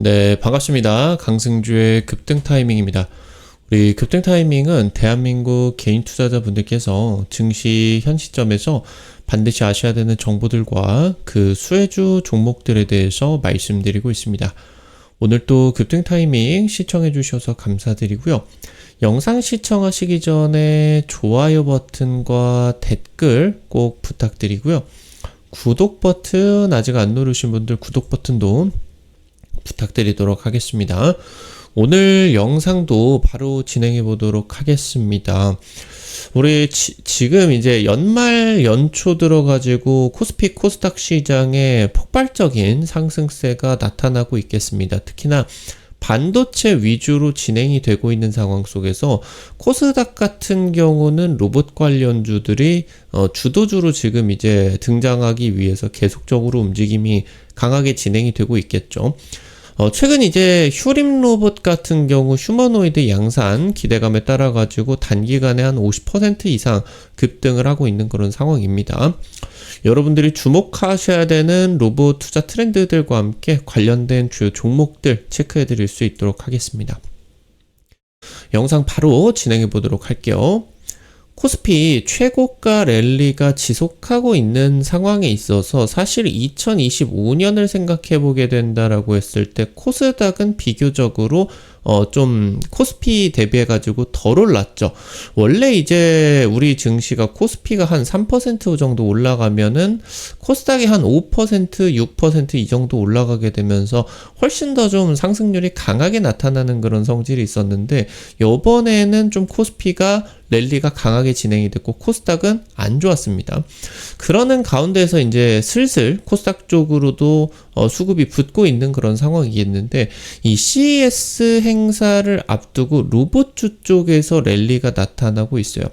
네, 반갑습니다. 강승주의 급등 타이밍입니다. 우리 급등 타이밍은 대한민국 개인 투자자분들께서 증시 현 시점에서 반드시 아셔야 되는 정보들과 그 수혜주 종목들에 대해서 말씀드리고 있습니다. 오늘 또 급등 타이밍 시청해 주셔서 감사드리고요. 영상 시청하시기 전에 좋아요 버튼과 댓글 꼭 부탁드리고요. 구독 버튼 아직 안 누르신 분들 구독 버튼도 부탁드리도록 하겠습니다. 오늘 영상도 바로 진행해 보도록 하겠습니다. 우리 지금 이제 연말 연초 들어가지고 코스피 코스닥 시장에 폭발적인 상승세가 나타나고 있겠습니다. 특히나 반도체 위주로 진행이 되고 있는 상황 속에서 코스닥 같은 경우는 로봇 관련주들이 주도주로 지금 이제 등장하기 위해서 계속적으로 움직임이 강하게 진행이 되고 있겠죠. 최근 이제 휴림 로봇 같은 경우 휴머노이드 양산 기대감에 따라 가지고 단기간에 한 50% 이상 급등을 하고 있는 그런 상황입니다. 여러분들이 주목하셔야 되는 로봇 투자 트렌드들과 함께 관련된 주요 종목들 체크해 드릴 수 있도록 하겠습니다. 영상 바로 진행해 보도록 할게요. 코스피 최고가 랠리가 지속하고 있는 상황에 있어서 사실 2025년을 생각해 보게 된다라고 했을 때 코스닥은 비교적으로 좀 코스피 대비해 가지고 덜 올랐죠. 원래 이제 우리 증시가 코스피가 한 3% 정도 올라가면은 코스닥이 한 5%, 6% 이 정도 올라가게 되면서 훨씬 더 좀 상승률이 강하게 나타나는 그런 성질이 있었는데 이번에는 좀 코스피가 랠리가 강하게 진행이 됐고 코스닥은 안 좋았습니다. 그러는 가운데서 이제 슬슬 코스닥 쪽으로도 수급이 붙고 있는 그런 상황이겠는데 이 CES 행사를 앞두고 로봇주 쪽에서 랠리가 나타나고 있어요.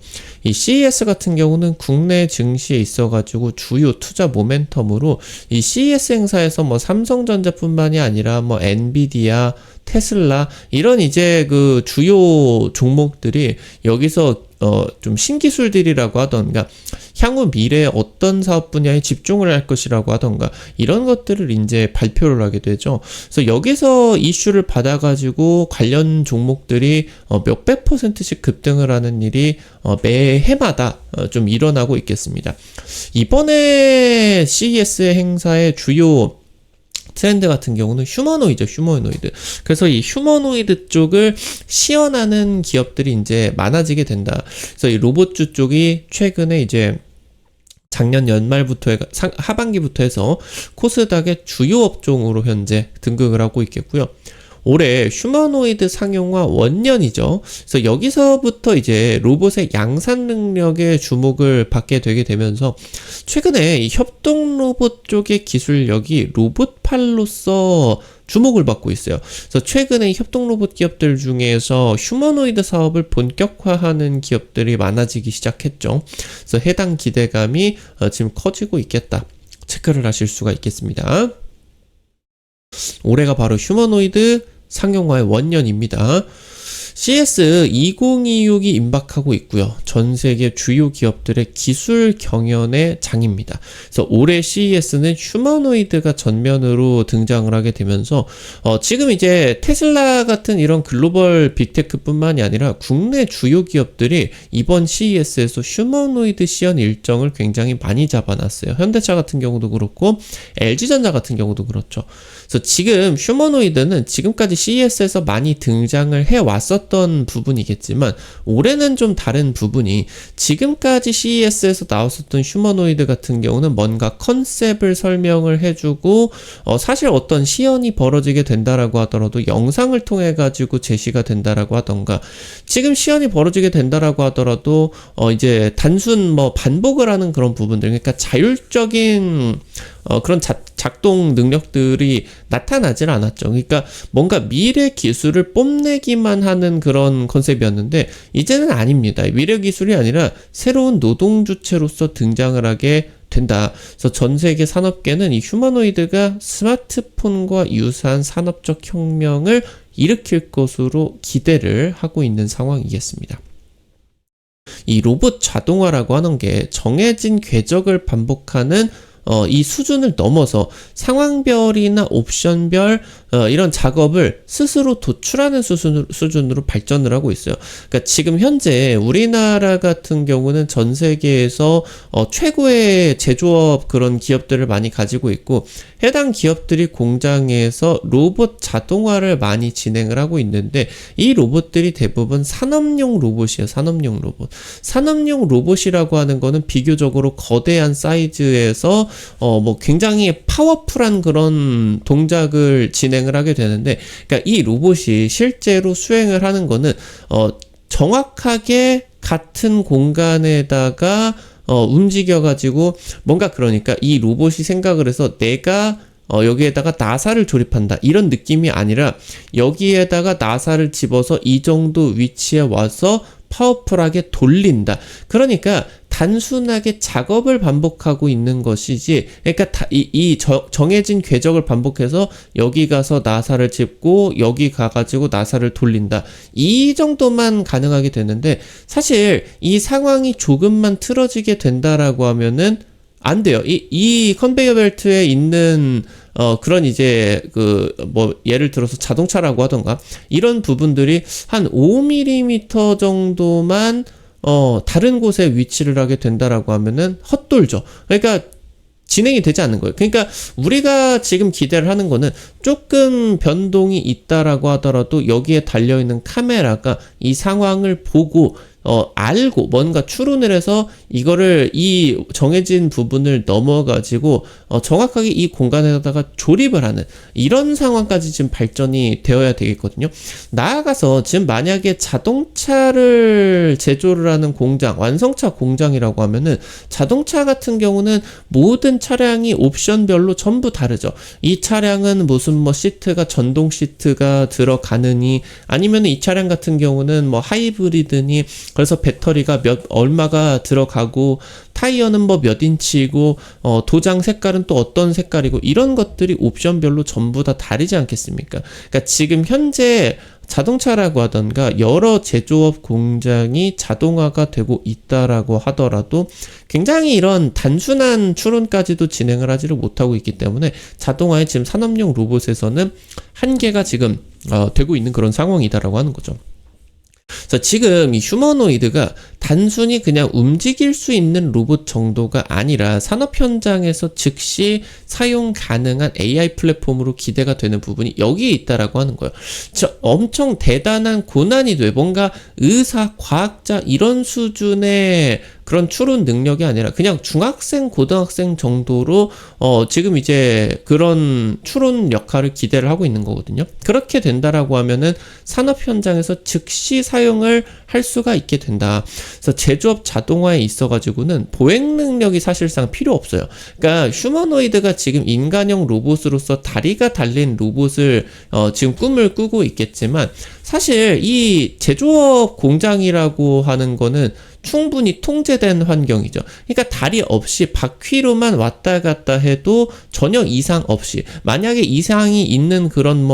이 CES 같은 경우는 국내 증시에 있어가지고 주요 투자 모멘텀으로 이 CES 행사에서 뭐 삼성전자뿐만이 아니라 뭐 엔비디아, 테슬라 이런 이제 그 주요 종목들이 여기서 좀 신기술들이라고 하던가 향후 미래에 어떤 사업 분야에 집중을 할 것이라고 하던가 이런 것들을 이제 발표를 하게 되죠. 그래서 여기서 이슈를 받아가지고 관련 종목들이 몇백 %씩 급등을 하는 일이 매해마다 좀 일어나고 있겠습니다. 이번에 CES 행사의 주요 트렌드 같은 경우는 휴머노이드. 그래서 이 휴머노이드 쪽을 시연하는 기업들이 이제 많아지게 된다. 그래서 이 로봇주 쪽이 최근에 이제 작년 연말부터 하반기부터 해서 코스닥의 주요 업종으로 현재 등극을 하고 있겠고요. 올해 휴머노이드 상용화 원년이죠. 그래서 여기서부터 이제 로봇의 양산 능력에 주목을 받게 되게 되면서 최근에 이 협동 로봇 쪽의 기술력이 로봇팔로서 주목을 받고 있어요. 그래서 최근에 협동 로봇 기업들 중에서 휴머노이드 사업을 본격화하는 기업들이 많아지기 시작했죠. 그래서 해당 기대감이 지금 커지고 있겠다. 체크를 하실 수가 있겠습니다. 올해가 바로 휴머노이드 상용화의 원년입니다. CS 2026이 임박하고 있고요. 전 세계 주요 기업들의 기술 경연의 장입니다. 그래서 올해 CES는 휴머노이드가 전면으로 등장을 하게 되면서 지금 이제 테슬라 같은 이런 글로벌 빅테크뿐만이 아니라 국내 주요 기업들이 이번 CES에서 휴머노이드 시연 일정을 굉장히 많이 잡아놨어요. 현대차 같은 경우도 그렇고 LG전자 같은 경우도 그렇죠. 그래서 지금 휴머노이드는 지금까지 CES에서 많이 등장을 해왔었던 부분이겠지만 올해는 좀 다른 부분이 지금까지 CES에서 나왔었던 휴머노이드 같은 경우는 뭔가 컨셉을 설명을 해주고 사실 어떤 시연이 벌어지게 된다라고 하더라도 영상을 통해 가지고 제시가 된다라고 하던가 지금 시연이 벌어지게 된다라고 하더라도 이제 단순 뭐 반복을 하는 그런 부분들 그러니까 자율적인 그런 작동 능력들이 나타나질 않았죠. 그러니까 뭔가 미래 기술을 뽐내기만 하는 그런 컨셉이었는데 이제는 아닙니다. 미래 기술이 아니라 새로운 노동 주체로서 등장을 하게 된다. 그래서 전 세계 산업계는 이 휴머노이드가 스마트폰과 유사한 산업적 혁명을 일으킬 것으로 기대를 하고 있는 상황이겠습니다. 이 로봇 자동화라고 하는 게 정해진 궤적을 반복하는 이 수준을 넘어서 상황별이나 옵션별 이런 작업을 스스로 도출하는 수준으로 발전을 하고 있어요. 그러니까 지금 현재 우리나라 같은 경우는 전 세계에서 최고의 제조업 그런 기업들을 많이 가지고 있고, 해당 기업들이 공장에서 로봇 자동화를 많이 진행을 하고 있는데, 이 로봇들이 대부분 산업용 로봇이에요. 산업용 로봇. 산업용 로봇이라고 하는 거는 비교적으로 거대한 사이즈에서 뭐 굉장히 파워풀한 그런 동작을 진행을 하게 되는데, 그러니까 이 로봇이 실제로 수행을 하는 거는 정확하게 같은 공간에다가 움직여가지고 뭔가, 그러니까 이 로봇이 생각을 해서 내가 여기에다가 나사를 조립한다 이런 느낌이 아니라, 여기에다가 나사를 집어서 이 정도 위치에 와서 파워풀하게 돌린다. 그러니까 단순하게 작업을 반복하고 있는 것이지, 그러니까 정해진 궤적을 반복해서 여기 가서 나사를 짚고 여기 가가지고 나사를 돌린다, 이 정도만 가능하게 되는데, 사실 이 상황이 조금만 틀어지게 된다라고 하면은 안 돼요. 이 컨베이어 벨트에 있는 그런 이제 뭐 예를 들어서 자동차라고 하던가 이런 부분들이 한 5mm 정도만 다른 곳에 위치를 하게 된다라고 하면은 헛돌죠. 그러니까 진행이 되지 않는 거예요. 그러니까 우리가 지금 기대를 하는 거는 조금 변동이 있다라고 하더라도 여기에 달려있는 카메라가 이 상황을 보고 알고 뭔가 추론을 해서 이거를 이 정해진 부분을 넘어가지고 정확하게 이 공간에다가 조립을 하는 이런 상황까지 지금 발전이 되어야 되겠거든요. 나아가서 지금 만약에 자동차를 제조를 하는 공장, 완성차 공장이라고 하면은, 자동차 같은 경우는 모든 차량이 옵션별로 전부 다르죠. 이 차량은 무슨 뭐 시트가 전동 시트가 들어가느니, 아니면 이 차량 같은 경우는 뭐 하이브리드니, 그래서 배터리가 얼마가 들어가고, 타이어는 뭐 몇 인치고, 도장 색깔은 또 어떤 색깔이고, 이런 것들이 옵션별로 전부 다 다르지 않겠습니까? 그러니까 지금 현재 자동차라고 하던가 여러 제조업 공장이 자동화가 되고 있다라고 하더라도 굉장히 이런 단순한 추론까지도 진행을 하지를 못하고 있기 때문에, 자동화의 지금 산업용 로봇에서는 한계가 지금 되고 있는 그런 상황이다라고 하는 거죠. 그래서 지금 이 휴머노이드가 단순히 그냥 움직일 수 있는 로봇 정도가 아니라 산업 현장에서 즉시 사용 가능한 AI 플랫폼으로 기대가 되는 부분이 여기에 있다라고 하는 거예요. 엄청 대단한 고난이도에 뭔가 의사, 과학자 이런 수준의 그런 추론 능력이 아니라 그냥 중학생, 고등학생 정도로 지금 이제 그런 추론 역할을 기대를 하고 있는 거거든요. 그렇게 된다라고 하면은 산업 현장에서 즉시 사용을 할 수가 있게 된다. 그래서 제조업 자동화에 있어가지고는 보행 능력이 사실상 필요 없어요. 그러니까 휴머노이드가 지금 인간형 로봇으로서 다리가 달린 로봇을 지금 꿈을 꾸고 있겠지만, 사실 이 제조업 공장이라고 하는 거는 충분히 통제된 환경이죠. 그러니까 다리 없이 바퀴로만 왔다 갔다 해도 전혀 이상 없이, 만약에 이상이 있는 그런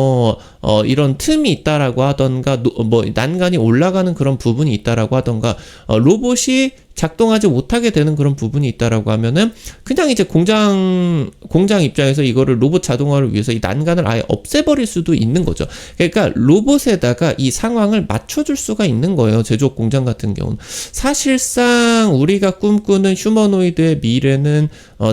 이런 틈이 있다라고 하던가, 난간이 올라가는 그런 부분이 있다라고 하던가, 로봇이 작동하지 못하게 되는 그런 부분이 있다라고 하면은 그냥 이제 공장 입장에서 이거를 로봇 자동화를 위해서 이 난간을 아예 없애버릴 수도 있는 거죠. 그러니까 로봇에다가 이 상황을 맞춰줄 수가 있는 거예요. 제조업 공장 같은 경우는. 사실상 우리가 꿈꾸는 휴머노이드의 미래는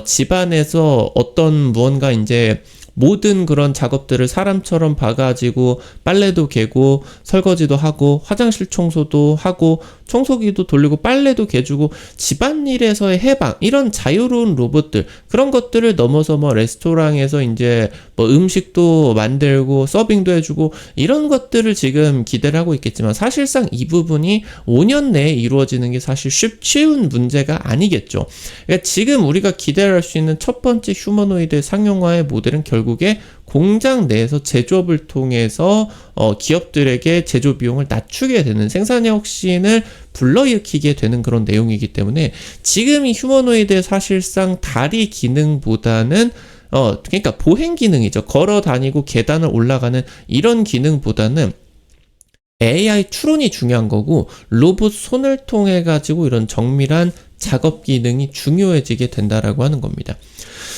집안에서 어떤 무언가 이제 모든 그런 작업들을 사람처럼 봐가지고 빨래도 개고 설거지도 하고 화장실 청소도 하고 청소기도 돌리고 빨래도 개주고 집안일에서의 해방, 이런 자유로운 로봇들, 그런 것들을 넘어서 레스토랑에서 이제 음식도 만들고 서빙도 해주고 이런 것들을 지금 기대를 하고 있겠지만, 사실상 이 부분이 5년 내에 이루어지는 게 사실 쉬운 문제가 아니겠죠. 그러니까 지금 우리가 기대를 할 수 있는 첫 번째 휴머노이드 상용화의 모델은 결국에 공장 내에서 제조업을 통해서 기업들에게 제조 비용을 낮추게 되는, 생산의 혁신을 불러일으키게 되는 그런 내용이기 때문에, 지금 이 휴머노이드의 사실상 다리 기능보다는 그러니까 보행 기능이죠. 걸어 다니고 계단을 올라가는 이런 기능보다는 AI 추론이 중요한 거고, 로봇 손을 통해 가지고 이런 정밀한 작업 기능이 중요해지게 된다라고 하는 겁니다.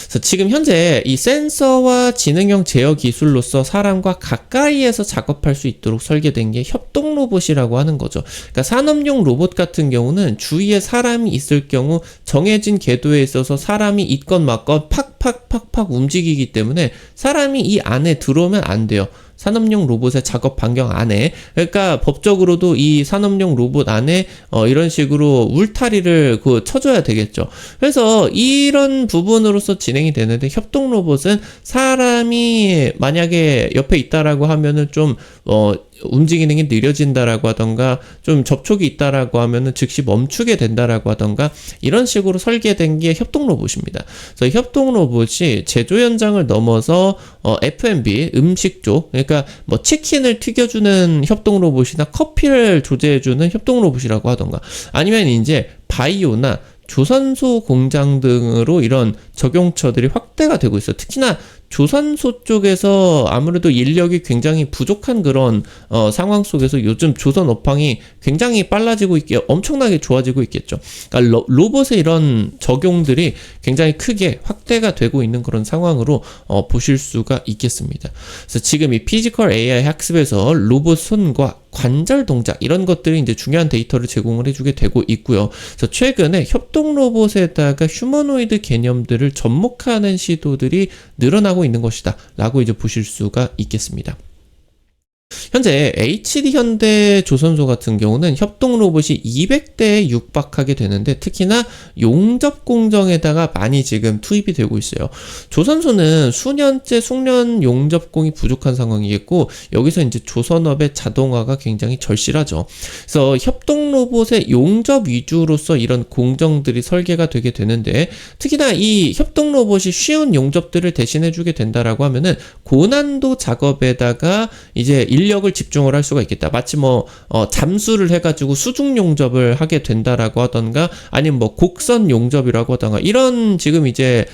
그래서 지금 현재 이 센서와 지능형 제어 기술로서 사람과 가까이에서 작업할 수 있도록 설계된 게 협동 로봇이라고 하는 거죠. 그러니까 산업용 로봇 같은 경우는 주위에 사람이 있을 경우 정해진 궤도에 있어서 사람이 있건 맞건 팍팍팍팍 움직이기 때문에 사람이 이 안에 들어오면 안 돼요. 산업용 로봇의 작업 반경 안에. 그러니까 법적으로도 이 산업용 로봇 안에 이런 식으로 울타리를 쳐줘야 되겠죠. 그래서 이런 부분으로서 진행이 되는데, 협동 로봇은 사람이 만약에 옆에 있다라고 하면은 좀 움직이는 게 느려진다라고 하던가, 좀 접촉이 있다라고 하면은 즉시 멈추게 된다라고 하던가, 이런 식으로 설계된 게 협동 로봇입니다. 그래서 협동 로봇이 제조 현장을 넘어서 F&B 음식 쪽, 그러니까 뭐 치킨을 튀겨주는 협동 로봇이나 커피를 조제해주는 협동 로봇이라고 하던가, 아니면 이제 바이오나 조선소 공장 등으로 이런 적용처들이 확대가 되고 있어요. 특히나 조선소 쪽에서 아무래도 인력이 굉장히 부족한 그런 상황 속에서 요즘 조선 업황이 굉장히 빨라지고 있게, 엄청나게 좋아지고 있겠죠. 그러니까 로봇의 이런 적용들이 굉장히 크게 확대가 되고 있는 그런 상황으로 보실 수가 있겠습니다. 그래서 지금 이 피지컬 AI 학습에서 로봇 손과 관절 동작, 이런 것들이 이제 중요한 데이터를 제공을 해주게 되고 있고요. 그래서 최근에 협동 로봇에다가 휴머노이드 개념들을 접목하는 시도들이 늘어나고 있는 것이다 라고 이제 보실 수가 있겠습니다. 현재 HD 현대 조선소 같은 경우는 협동 로봇이 200대에 육박하게 되는데, 특히나 용접 공정에다가 많이 지금 투입이 되고 있어요. 조선소는 수년째 숙련 용접공이 부족한 상황이겠고, 여기서 이제 조선업의 자동화가 굉장히 절실하죠. 그래서 협동 로봇의 용접 위주로서 이런 공정들이 설계가 되게 되는데, 특히나 이 협동 로봇이 쉬운 용접들을 대신해주게 된다라고 하면은 고난도 작업에다가 이제 인력을 집중을 할 수가 있겠다. 마치 잠수를 해가지고 수중 용접을 하게 된다라고 하던가, 아니면 곡선 용접이라고 하던가, 이런 지금 이제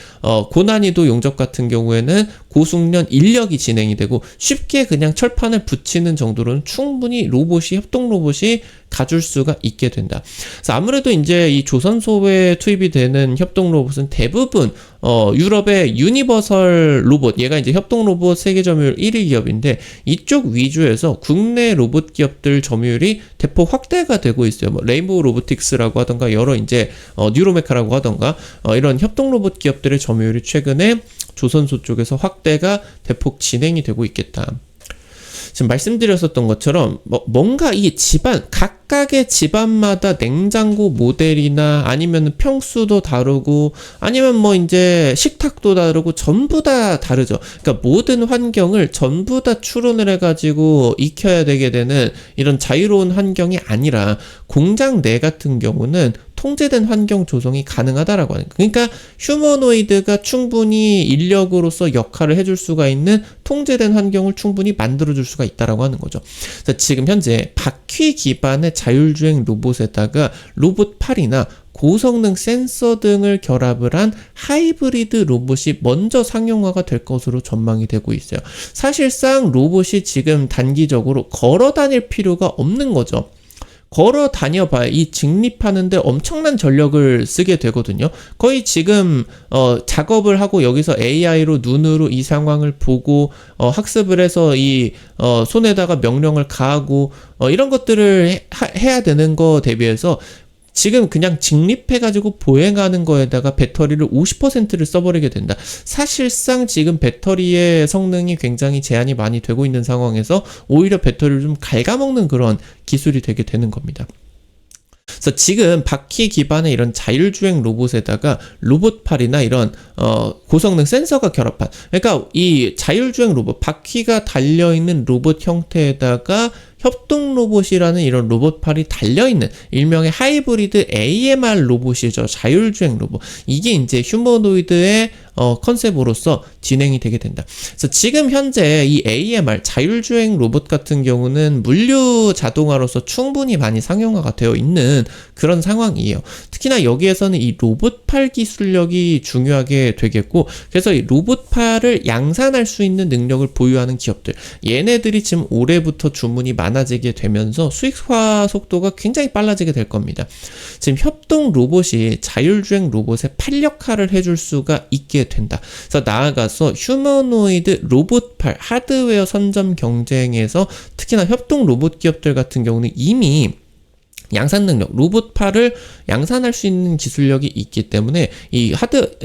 고난이도 용접 같은 경우에는 고숙련 인력이 진행이 되고, 쉽게 그냥 철판을 붙이는 정도로는 충분히 협동 로봇이 가줄 수가 있게 된다. 그래서 아무래도 이제 이 조선소에 투입이 되는 협동 로봇은 대부분 유럽의 유니버설 로봇, 얘가 이제 협동 로봇 세계 점유율 1위 기업인데, 이쪽 위주에서 국내 로봇 기업들 점유율이 대폭 확대가 되고 있어요. 레인보우 로보틱스라고 하던가, 여러 이제 뉴로메카라고 하던가, 이런 협동 로봇 기업들의 점유율이 최근에 조선소 쪽에서 확대가 대폭 진행이 되고 있겠다. 지금 말씀드렸었던 것처럼 뭔가 이 각각의 집안마다 냉장고 모델이나 아니면 평수도 다르고, 아니면 이제 식탁도 다르고, 전부 다 다르죠. 그러니까 모든 환경을 전부 다 추론을 해가지고 익혀야 되게 되는 이런 자유로운 환경이 아니라, 공장 내 같은 경우는 통제된 환경 조성이 가능하다라고 하는 거예요. 그러니까 휴머노이드가 충분히 인력으로서 역할을 해줄 수가 있는 통제된 환경을 충분히 만들어줄 수가 있다라고 하는 거죠. 그래서 지금 현재 바퀴 기반의 자율주행 로봇에다가 로봇팔이나 고성능 센서 등을 결합을 한 하이브리드 로봇이 먼저 상용화가 될 것으로 전망이 되고 있어요. 사실상 로봇이 지금 단기적으로 걸어 다닐 필요가 없는 거죠. 걸어 다녀봐야 이 직립하는데 엄청난 전력을 쓰게 되거든요. 거의 지금 작업을 하고 여기서 AI로 눈으로 이 상황을 보고 학습을 해서 이 손에다가 명령을 가하고 이런 것들을 해야 되는 거 대비해서 지금 그냥 직립해가지고 보행하는 거에다가 배터리를 50%를 써버리게 된다. 사실상 지금 배터리의 성능이 굉장히 제한이 많이 되고 있는 상황에서 오히려 배터리를 좀 갉아먹는 그런 기술이 되게 되는 겁니다. 그래서 지금 바퀴 기반의 이런 자율주행 로봇에다가 로봇팔이나 이런 고성능 센서가 결합한, 그러니까 이 자율주행 로봇, 바퀴가 달려있는 로봇 형태에다가 협동 로봇이라는 이런 로봇팔이 달려있는 일명의 하이브리드 AMR 로봇이죠. 자율주행 로봇. 이게 이제 휴머노이드의 컨셉으로서 진행이 되게 된다. 그래서 지금 현재 이 AMR 자율주행 로봇 같은 경우는 물류 자동화로서 충분히 많이 상용화가 되어 있는 그런 상황이에요. 특히나 여기에서는 이 로봇팔 기술력이 중요하게 되겠고, 그래서 이 로봇팔을 양산할 수 있는 능력을 보유하는 기업들, 얘네들이 지금 올해부터 주문이 많아지게 되면서 수익화 속도가 굉장히 빨라지게 될 겁니다. 지금 협동 로봇이 자율주행 로봇의 팔 역할을 해줄 수가 있게 된다. 그래서 나아가서 휴머노이드 로봇팔 하드웨어 선점 경쟁에서 특히나 협동 로봇 기업들 같은 경우는 이미 양산 능력, 로봇팔을 양산할 수 있는 기술력이 있기 때문에 이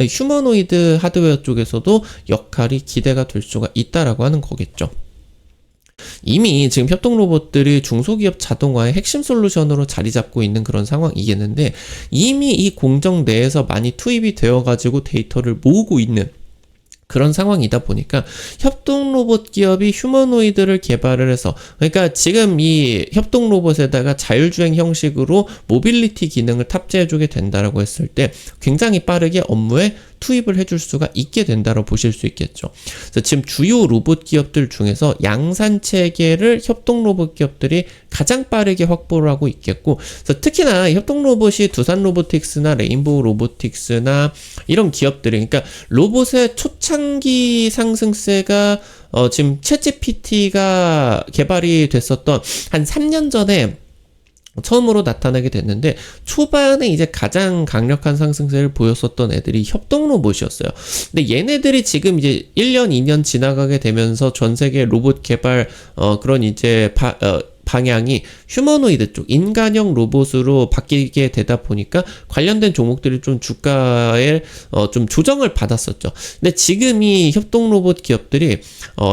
휴머노이드 하드웨어 쪽에서도 역할이 기대가 될 수가 있다라고 하는 거겠죠. 이미 지금 협동 로봇들이 중소기업 자동화의 핵심 솔루션으로 자리 잡고 있는 그런 상황이겠는데, 이미 이 공정 내에서 많이 투입이 되어가지고 데이터를 모으고 있는 그런 상황이다 보니까 협동 로봇 기업이 휴머노이드를 개발을 해서, 그러니까 지금 이 협동 로봇에다가 자율주행 형식으로 모빌리티 기능을 탑재해주게 된다라고 했을 때 굉장히 빠르게 업무에 투입을 해줄 수가 있게 된다고 보실 수 있겠죠. 그래서 지금 주요 로봇 기업들 중에서 양산 체계를 협동 로봇 기업들이 가장 빠르게 확보를 하고 있겠고, 그래서 특히나 협동 로봇이 두산 로보틱스나 레인보우 로보틱스나 이런 기업들이, 그러니까 로봇의 초창기 상승세가 지금 챗GPT가 개발이 됐었던 한 3년 전에 처음으로 나타나게 됐는데, 초반에 이제 가장 강력한 상승세를 보였었던 애들이 협동 로봇이었어요. 근데 얘네들이 지금 이제 1년, 2년 지나가게 되면서 전 세계 로봇 개발 그런 이제 방향이 휴머노이드 쪽, 인간형 로봇으로 바뀌게 되다 보니까 관련된 종목들이 좀 주가에 좀 조정을 받았었죠. 근데 지금 이 협동 로봇 기업들이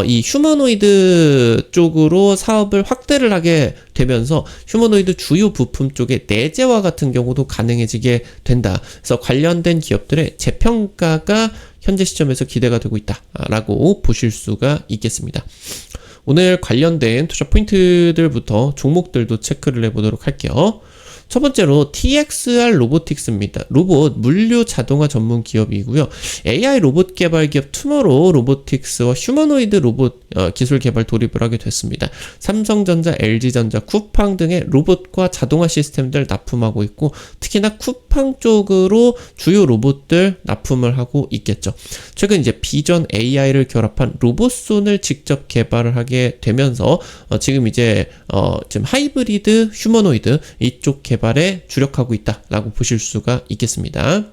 이 휴머노이드 쪽으로 사업을 확대를 하게 되면서 휴머노이드 주요 부품 쪽의 내재화 같은 경우도 가능해지게 된다. 그래서 관련된 기업들의 재평가가 현재 시점에서 기대가 되고 있다라고 보실 수가 있겠습니다. 오늘 관련된 투자 포인트들부터 종목들도 체크를 해보도록 할게요. 첫 번째로 TXR 로보틱스입니다. 로봇 물류 자동화 전문 기업이고요. AI 로봇 개발 기업 투모로우 로보틱스와 휴머노이드 로봇 기술 개발 돌입을 하게 됐습니다. 삼성전자, LG전자, 쿠팡 등의 로봇과 자동화 시스템들 납품하고 있고, 특히나 쿠팡 쪽으로 주요 로봇들 납품을 하고 있겠죠. 최근 이제 비전 AI를 결합한 로봇손을 직접 개발을 하게 되면서 지금 이제 지금 하이브리드 휴머노이드 이쪽 개발에 주력하고 있다라고 보실 수가 있겠습니다.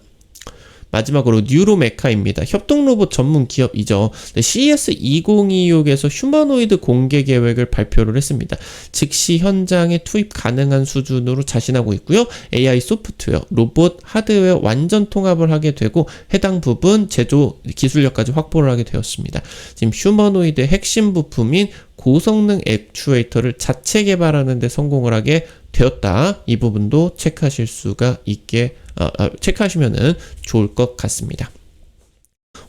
마지막으로 뉴로메카입니다. 협동 로봇 전문 기업이죠. CES 2026에서 휴머노이드 공개 계획을 발표를 했습니다. 즉시 현장에 투입 가능한 수준으로 자신하고 있고요. AI 소프트웨어, 로봇, 하드웨어 완전 통합을 하게 되고 해당 부분 제조 기술력까지 확보를 하게 되었습니다. 지금 휴머노이드의 핵심 부품인 고성능 액추에이터를 자체 개발하는 데 성공을 하게 되었다. 이 부분도 체크하실 수가 있게 체크하시면은 좋을 것 같습니다.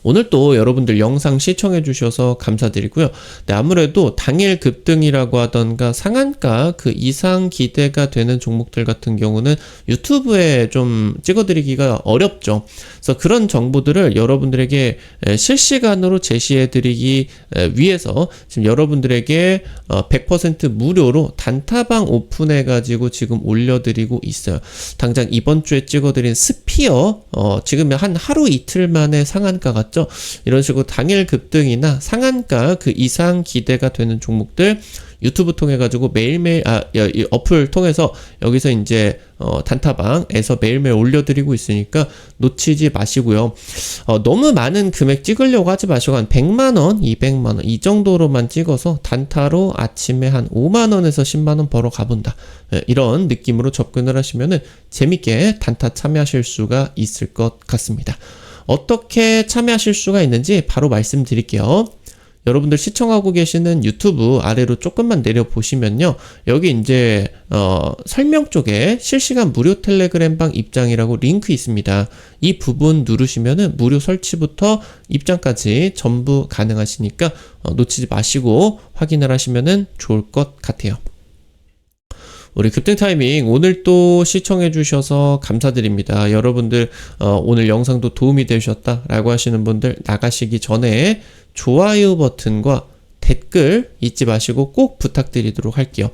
오늘 또 여러분들 영상 시청해 주셔서 감사드리고요. 네, 아무래도 당일 급등이라고 하던가 상한가 그 이상 기대가 되는 종목들 같은 경우는 유튜브에 좀 찍어드리기가 어렵죠. 그래서 그런 정보들을 여러분들에게 실시간으로 제시해 드리기 위해서 지금 여러분들에게 100% 무료로 단타방 오픈해 가지고 지금 올려드리고 있어요. 당장 이번 주에 찍어드린 스피어 지금 한 하루 이틀 만에 상한가 같죠? 이런 식으로 당일 급등이나 상한가 그 이상 기대가 되는 종목들 유튜브 통해 가지고 매일매일 이 어플 통해서 여기서 이제 단타방에서 매일매일 올려드리고 있으니까 놓치지 마시고요. 너무 많은 금액 찍으려고 하지 마시고 한 100만원, 200만원 이 정도로만 찍어서 단타로 아침에 한 5만원에서 10만원 벌어 가본다. 이런 느낌으로 접근을 하시면은 재밌게 단타 참여하실 수가 있을 것 같습니다. 어떻게 참여하실 수가 있는지 바로 말씀드릴게요. 여러분들 시청하고 계시는 유튜브 아래로 조금만 내려보시면요. 여기 이제 설명 쪽에 실시간 무료 텔레그램방 입장이라고 링크 있습니다. 이 부분 누르시면은 무료 설치부터 입장까지 전부 가능하시니까 놓치지 마시고 확인을 하시면은 좋을 것 같아요. 우리 급등 타이밍 오늘 또 시청해 주셔서 감사드립니다. 여러분들 오늘 영상도 도움이 되셨다라고 하시는 분들 나가시기 전에 좋아요 버튼과 댓글 잊지 마시고 꼭 부탁드리도록 할게요.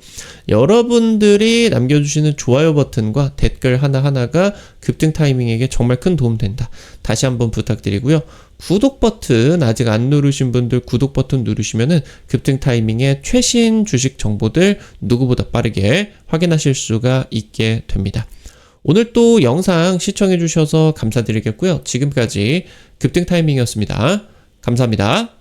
여러분들이 남겨주시는 좋아요 버튼과 댓글 하나하나가 급등 타이밍에게 정말 큰 도움 된다. 다시 한번 부탁드리고요. 구독 버튼 아직 안 누르신 분들 구독 버튼 누르시면은 급등 타이밍의 최신 주식 정보들 누구보다 빠르게 확인하실 수가 있게 됩니다. 오늘 또 영상 시청해 주셔서 감사드리겠고요. 지금까지 급등 타이밍이었습니다. 감사합니다.